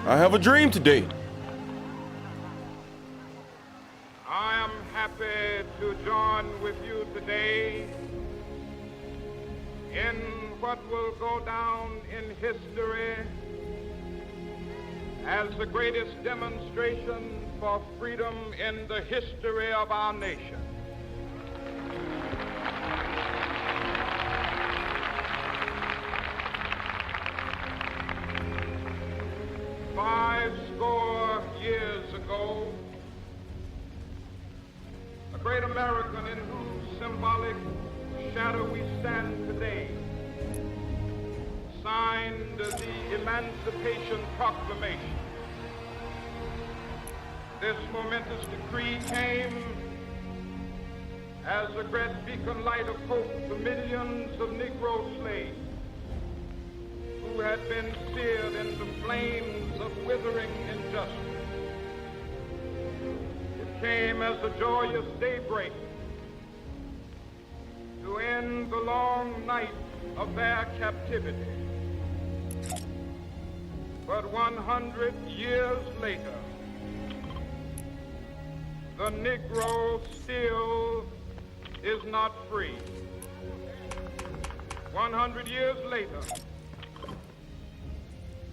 I have a dream today. I am happy to join with you today in what will go down in history as the greatest demonstration for freedom in the history of our nation. Fourscore years ago, a great American in whose symbolic shadow we stand today signed the Emancipation Proclamation. This momentous decree came as a great beacon light of hope to millions of Negro slaves who had been seared in the flames of withering injustice. It came as a joyous daybreak to end the long night of their captivity. But 100 years later, the Negro still is not free. 100 years later,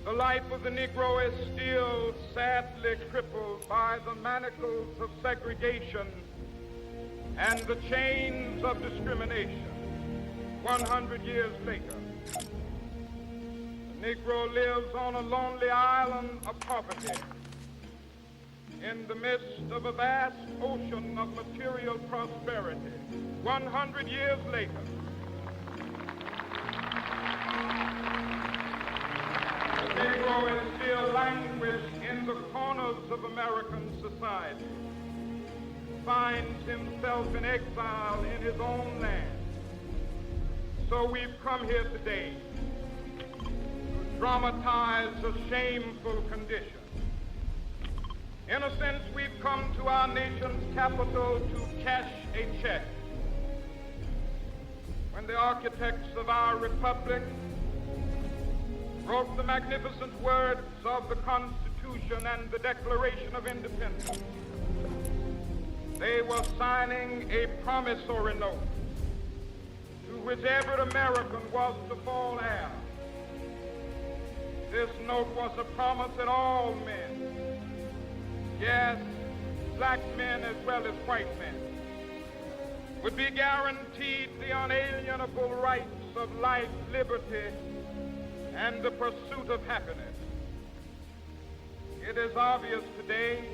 the life of the Negro is still sadly crippled by the manacles of segregation and the chains of discrimination. 100 years later, the Negro lives on a lonely island of poverty in the midst of a vast ocean of material prosperity. 100 years later, the Negro is still languished in the corners of American society, finds himself in exile in his own land. So we've come here today to dramatize a shameful condition. In a sense, we've come to our nation's capital to cash a check. When the architects of our republic wrote the magnificent words of the Constitution and the Declaration of Independence, they were signing a promissory note to which every American was to fall heir. This note was a promise that all men, yes, black men as well as white men, would be guaranteed the unalienable rights of life, liberty, and the pursuit of happiness. It is obvious today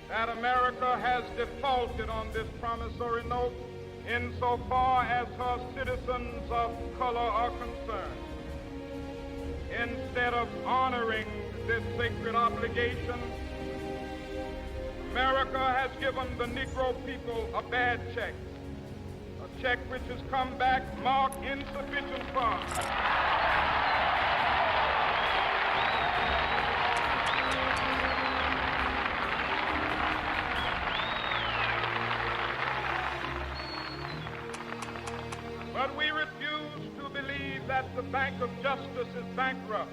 that America has defaulted on this promissory note insofar as her citizens of color are concerned. Instead of honoring this sacred obligation, America has given the Negro people a bad check, a check which has come back marked insufficient funds. But we refuse to believe that the Bank of Justice is bankrupt.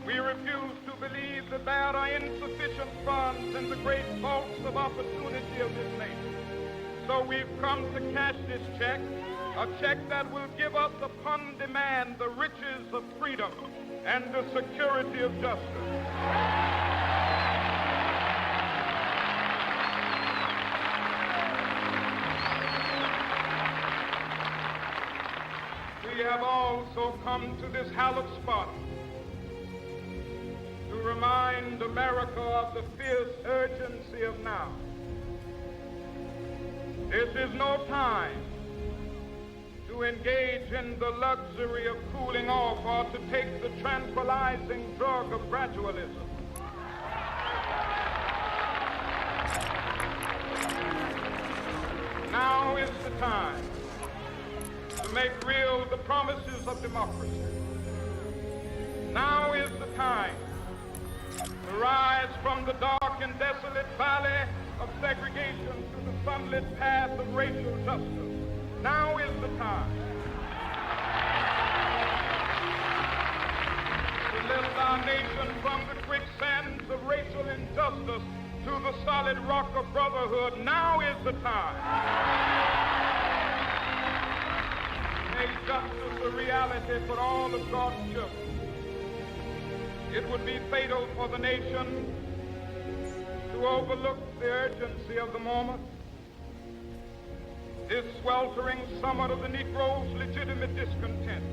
We refuse to believe that there are insufficient funds in the great vaults of opportunity of this nation. So we've come to cash this check, a check that will give us upon demand the riches of freedom and the security of justice. We have also come to this hallowed spot to remind America of the fierce urgency of now. This is no time to engage in the luxury of cooling off or to take the tranquilizing drug of gradualism. Now is the time to make real the promises of democracy. Now is the time to rise from the dark and desolate valley of segregation to the sunlit path of racial justice. Now is the time. nation from the quicksands of racial injustice to the solid rock of brotherhood. Now is the time. Make justice a reality for all of God's children. It would be fatal for the nation to overlook the urgency of the moment. This sweltering summit of the Negro's legitimate discontent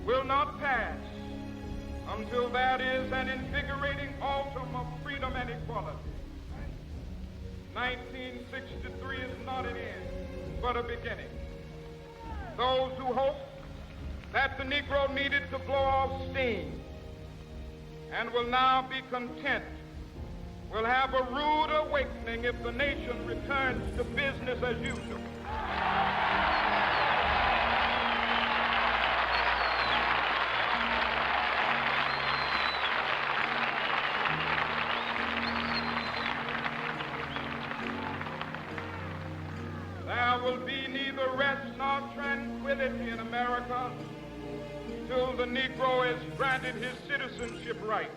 will not pass until that is an invigorating autumn of freedom and equality. 1963 is not an end, but a beginning. Those who hope that the Negro needed to blow off steam and will now be content will have a rude awakening if the nation returns to business as usual. There will be neither rest nor tranquility in America till the Negro is granted his citizenship rights.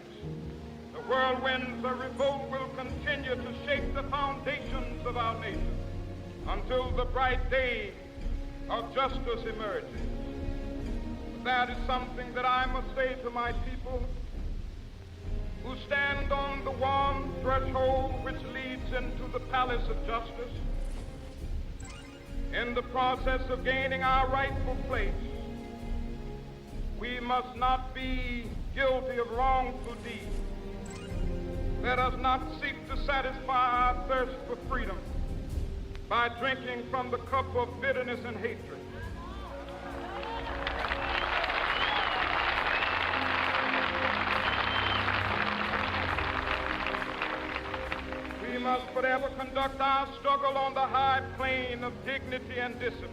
The whirlwinds of revolt will continue to shake the foundations of our nation until the bright day of justice emerges. That is something that I must say to my people who stand on the warm threshold which leads into the palace of justice. In the process of gaining our rightful place, we must not be guilty of wrongful deeds. Let us not seek to satisfy our thirst for freedom by drinking from the cup of bitterness and hatred. We must forever conduct our struggle on the high plane of dignity and discipline.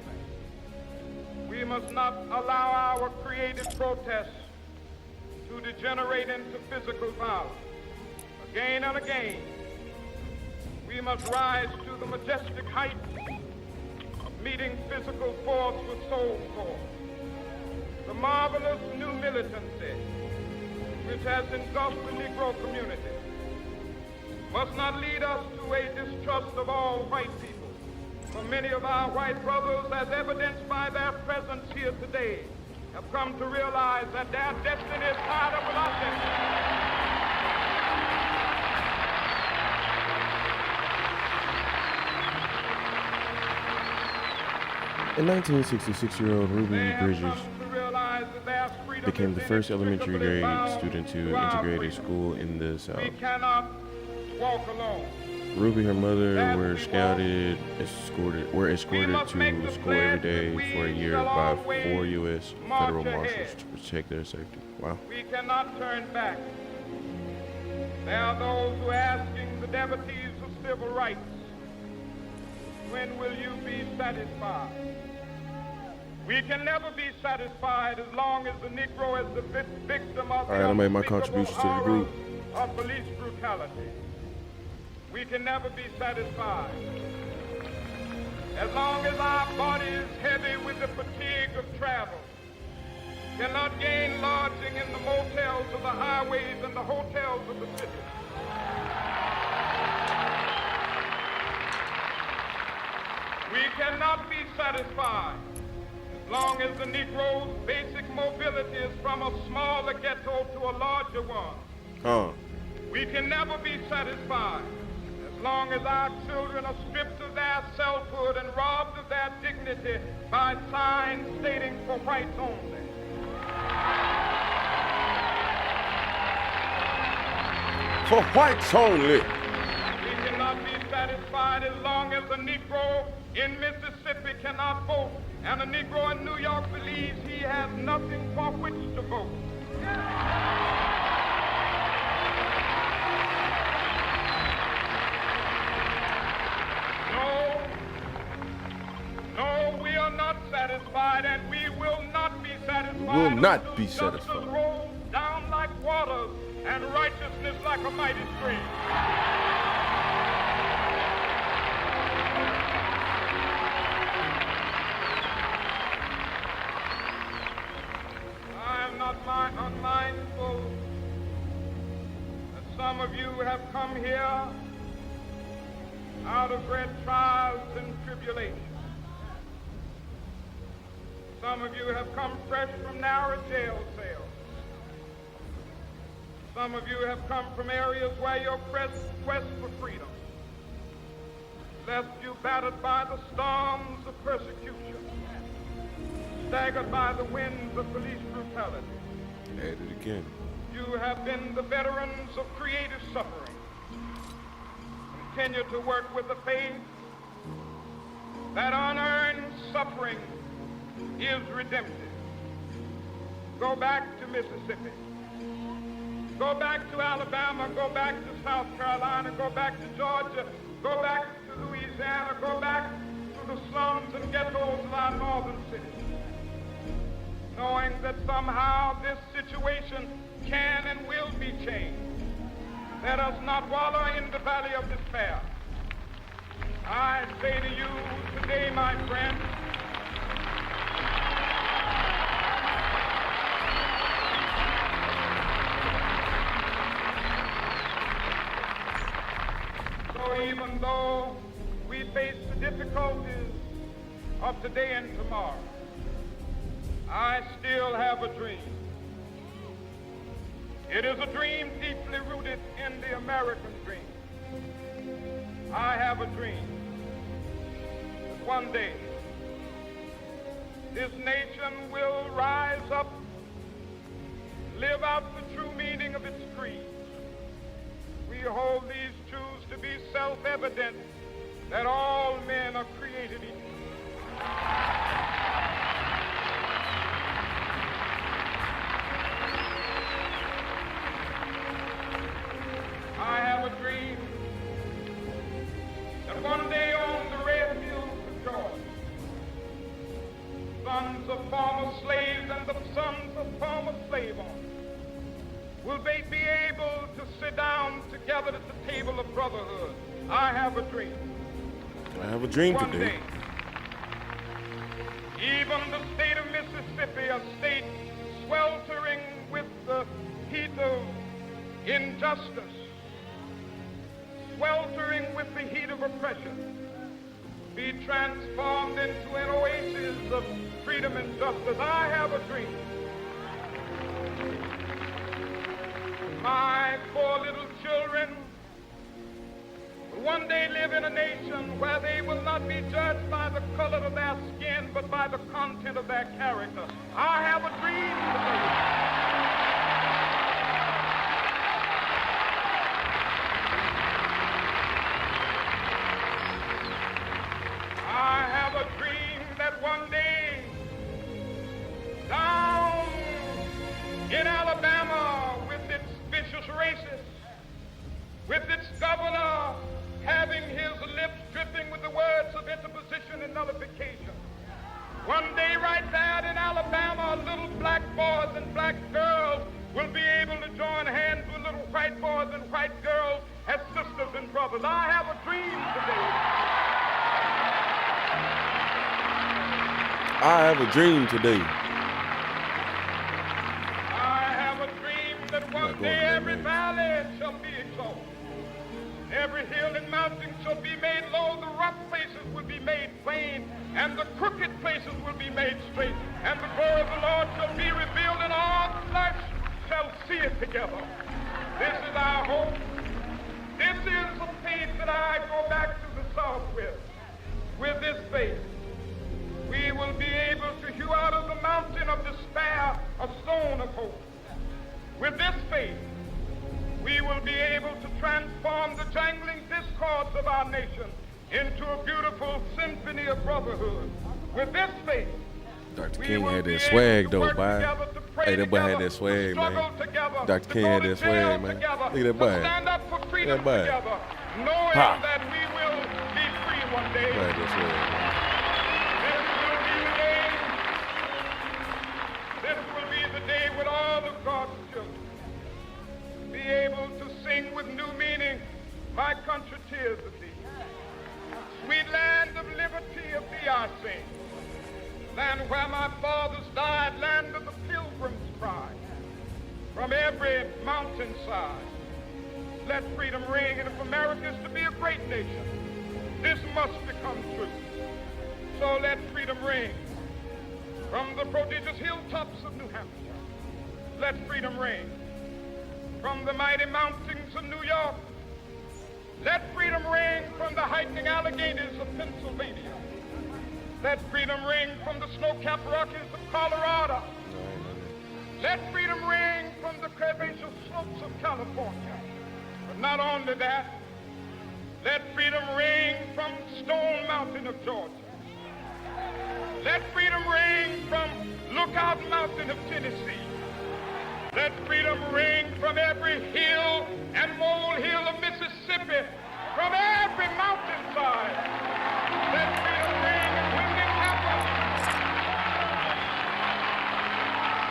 We must not allow our creative protests to degenerate into physical violence. Again and again, we must rise to the majestic height of meeting physical force with soul force. The marvelous new militancy which has engulfed the Negro community must not lead us to a distrust of all white people. For many of our white brothers, as evidenced by their presence here today, have come to realize that their destiny is tied up with our destiny. In 1966, 6-year-old Ruby Bridges became the first elementary grade student to integrate a school in the South. We cannot walk alone. Ruby, her mother were escorted to school every day for a year by 4 U.S. federal marshals to protect their safety. Wow. We cannot turn back. There are those who are asking the devotees of civil rights, when will you be satisfied? We can never be satisfied as long as the Negro is the victim of I made my contribution to the group. Of police brutality. We can never be satisfied as long as our body is heavy with the fatigue of travel, cannot gain lodging in the motels of the highways and the hotels of the city. We cannot be satisfied as long as the Negro's basic mobility is from a smaller ghetto to a larger one. We can never be satisfied as long as our children are stripped of their selfhood and robbed of their dignity by signs stating for whites only. For whites only. We cannot be satisfied as long as a Negro in Mississippi cannot vote and a Negro in New York believes he has nothing for which to vote. No, we are not satisfied, and we will not be satisfied. Will not be satisfied. Justice rolls down like waters, and righteousness like a mighty stream. I am not unmindful Some of you have come here out of great trials and tribulations. Some of you have come fresh from narrow jail cells. Some of you have come from areas where your quest for freedom left you battered by the storms of persecution, staggered by the winds of police brutality. Add it again. You have been the veterans of creative suffering. Continue to work with the faith that unearned suffering is redemptive. Go back to Mississippi. Go back to Alabama. Go back to South Carolina. Go back to Georgia. Go back to Louisiana. Go back to the slums and ghettos of our northern cities, knowing that somehow this situation can and will be changed. Let us not wallow in the valley of despair. I say to you today, my friends, so even though we face the difficulties of today and tomorrow, I still have a dream. It is a dream deeply rooted in the American dream. I have a dream that one day this nation will rise up, live out the true meaning of its creed. We hold these truths to be self-evident, that all men are created equal. I have a dream that one day on the red hills of Georgia, sons of former slaves and the sons of former slave owners will they be able to sit down together at the table of brotherhood. I have a dream. I have a dream One today. day, even the state of Mississippi, a state sweltering with the heat of injustice, sweltering with the heat of oppression, be transformed into an oasis of freedom and justice. I have a dream. My 4 little children will one day live in a nation where they will not be judged by the color of their skin, but by the content of their character. I have a dream today. I have a dream that one day, down in Alabama, with its vicious racists, with its governor having his lips dripping with the words of interposition and nullification, one day right there in Alabama, little black boys and black girls will be able to join hands with little white boys and white girls as sisters and brothers. I have a dream today. I have a dream today. I have a dream that one day every valley shall be exalted. Every hill and mountain shall be made low. The rough places will be made plain, and the crooked places will be made straight. And the glory of the Lord shall be revealed, and all flesh shall see it together. This is our hope. This is the faith that I go back to the South with. With this faith, we will be able to hew out of the mountain of despair a stone of hope. With this faith, we will be able to transform the jangling discords of our nation into a beautiful symphony of brotherhood. With this faith, Dr. we King will had be that able swag to though, work boy. together, to pray Hey, that boy had together, that swag, to struggle man. together, Dr. to King go had to that jail swag, man. together, Look at that to boy. stand up for freedom That boy. together, knowing Ha. that we will be free one day. Boy had that swag, man. This will be the day. This will be the day when all of God's children be able to sing with new meaning, "My country, tears of thee." Sweet land of liberty, of thee I sing. Land where my fathers died, land of the pilgrim's pride. From every mountainside, let freedom ring. And if America is to be a great nation, this must become true. So let freedom ring from the prodigious hilltops of New Hampshire. Let freedom ring from the mighty mountains of New York. Let freedom ring from the heightening Alleghenies of Pennsylvania. Let freedom ring from the snow-capped Rockies of Colorado. Let freedom ring from the curvaceous slopes of California. But not only that, let freedom ring from Stone Mountain of Georgia. Let freedom ring from Lookout Mountain of Tennessee. Let freedom ring from every hill and molehill of Mississippi, from every mountainside. Let freedom ring, and when it happens,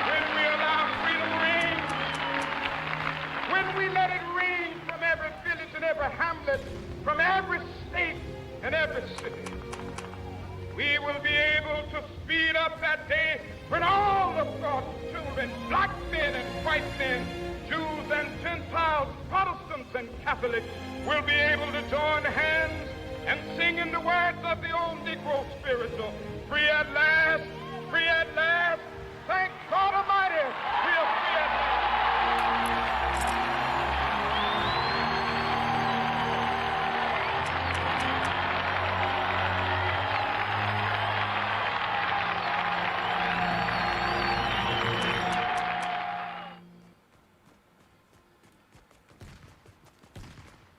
when we allow freedom ring, when we let it ring from every village and every hamlet, from every state and every city, we will be able to speed up that day when all of God's children, black men and white men, Jews and Gentiles, Protestants and Catholics, will be able to join hands and sing in the words of the old Negro spiritual, free at last, thank God Almighty, we are free at last.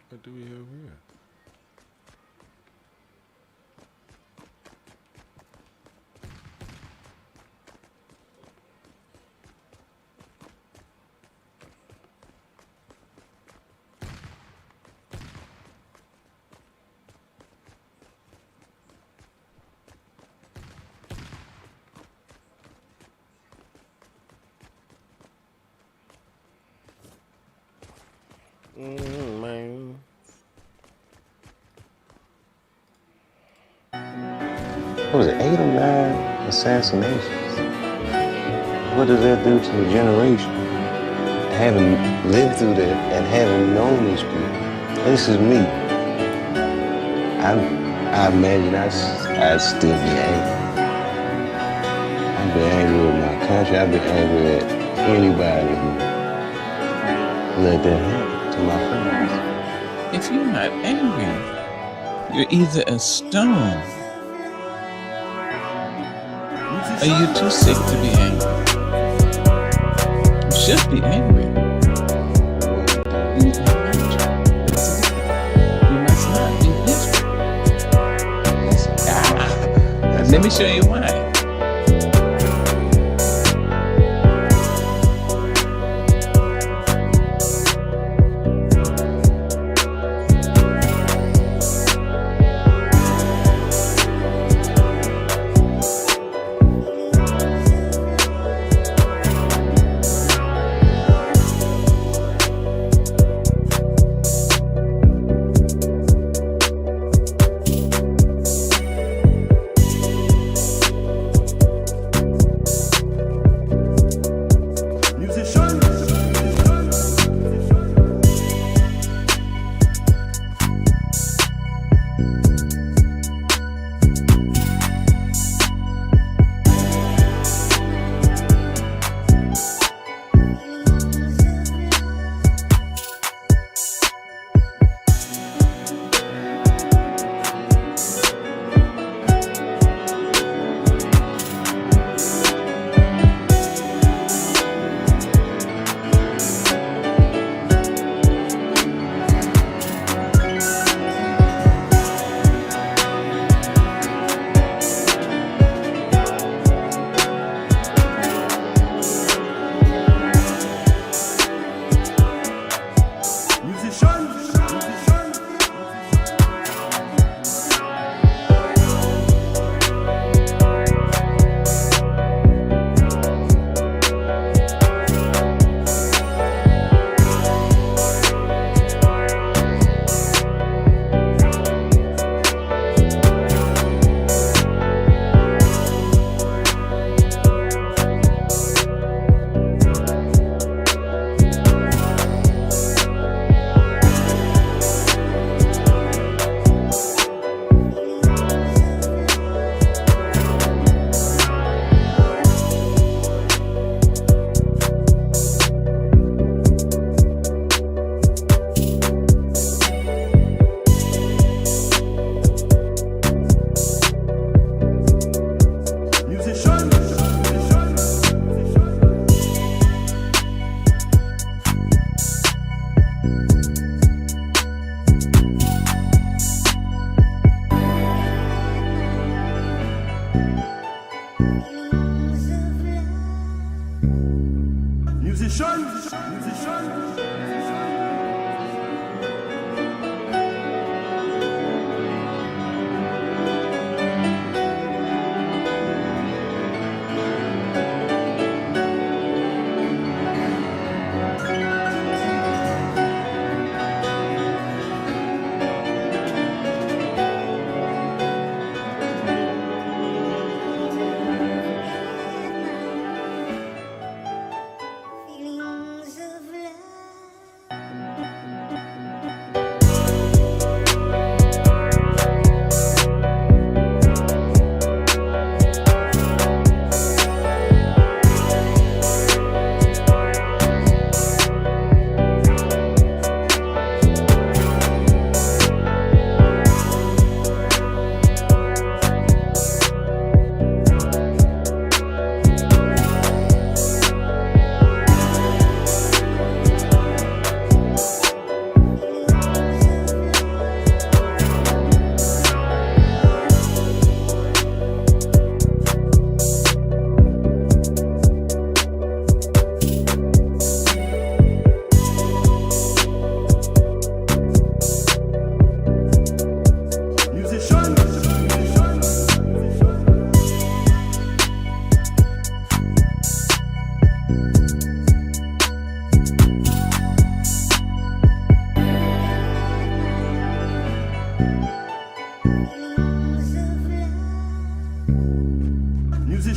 What do we have here? Man. What was it, 8 or 9 assassinations? What does that do to a generation? Having lived through that and having known these people, this is me. I imagine I'd still be angry. I'd be angry with my country. I'd be angry at anybody who let that happen to my friends. If you're not angry, you're either a stone or you're too sick to be angry. You should be angry. You must not be miserable. Let me show you why. Musician, musician.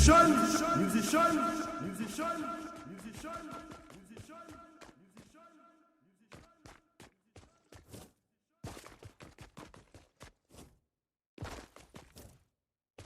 Musician, musician, musician, musician.